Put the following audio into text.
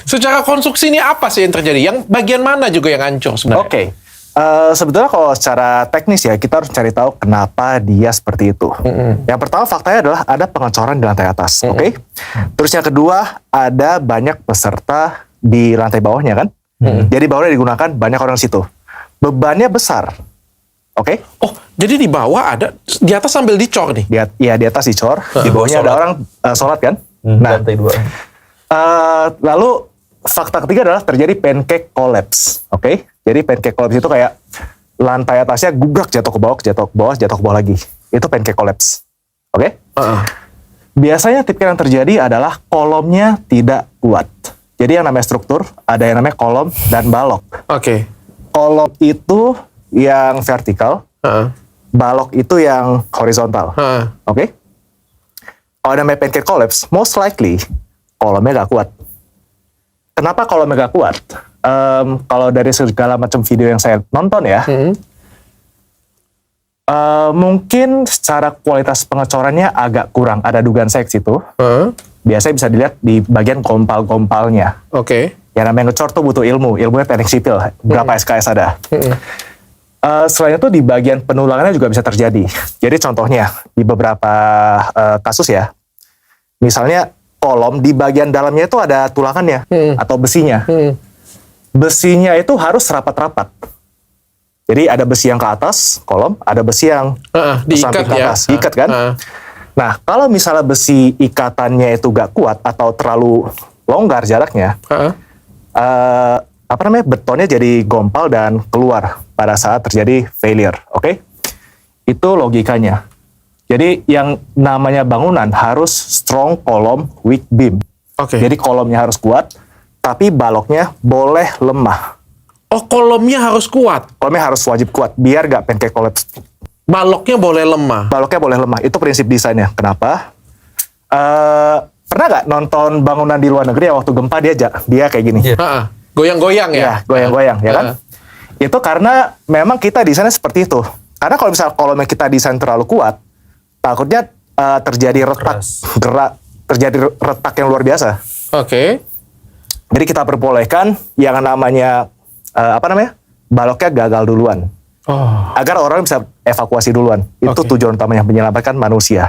Secara konstruksi ini apa sih yang terjadi? Yang bagian mana juga yang hancur sebenarnya? Oke. Sebetulnya kalau secara teknis ya, kita harus cari tahu kenapa dia seperti itu. Yang pertama faktanya adalah ada pengecoran di lantai atas. Oke. Terus yang kedua, ada banyak peserta di lantai bawahnya kan. Jadi bawahnya digunakan banyak orang di situ. Bebannya besar. Oke. Oh, jadi di bawah ada, di atas sambil dicor nih? Di atas dicor, di bawahnya ada orang sholat kan. Nah, Lantai 2. lalu fakta ketiga adalah terjadi pancake collapse. Oke. Jadi pancake collapse itu kayak lantai atasnya gubrak, jatuh ke bawah, jatuh ke bawah, jatuh ke bawah lagi. Itu pancake collapse. Oke. Biasanya tipikal yang terjadi adalah kolomnya tidak kuat. Jadi yang namanya struktur, ada yang namanya kolom dan balok. Oke. Kolom itu yang vertikal, balok itu yang horizontal. Oke? Kalau namanya pancake collapse, most likely kolomnya gak kuat. Kenapa kolomnya gak kuat? Kalau dari segala macam video yang saya nonton ya, mungkin secara kualitas pengecorannya agak kurang. Ada dugaan saya ke situ. Biasanya bisa dilihat di bagian gompal-gompalnya. Oke. Yang namanya ngecor tuh butuh ilmu. Ilmunya teknik sipil. Berapa SKS ada. Selain itu di bagian penulangannya juga bisa terjadi. Jadi contohnya di beberapa kasus ya, misalnya kolom di bagian dalamnya itu ada tulangannya atau besinya. Besinya itu harus rapat-rapat. Jadi ada besi yang ke atas kolom, ada besi yang diikat ke atas, ya. diikat kan. Nah kalau misalnya besi ikatannya itu gak kuat atau terlalu longgar jaraknya, betonnya jadi gompal dan keluar pada saat terjadi failure. Oke? Itu logikanya. Jadi yang namanya bangunan harus strong column, weak beam. Oke. Jadi kolomnya harus kuat, tapi baloknya boleh lemah. Oh, kolomnya harus kuat. Kolomnya harus wajib kuat, biar gak pancake collapse. Baloknya boleh lemah. Baloknya boleh lemah. Itu prinsip desainnya. Kenapa? Pernah gak nonton bangunan di luar negeri ya waktu gempa dia kayak gini? Goyang-goyang ya? Iya, goyang-goyang, ya kan? Itu karena memang kita desainnya seperti itu. Karena kalau misalnya kolomnya kita desain terlalu kuat, takutnya terjadi retak yang luar biasa. Oke. Jadi kita perbolehkan yang namanya baloknya gagal duluan. Agar orang bisa evakuasi duluan. Itu tujuan utamanya, menyelamatkan manusia.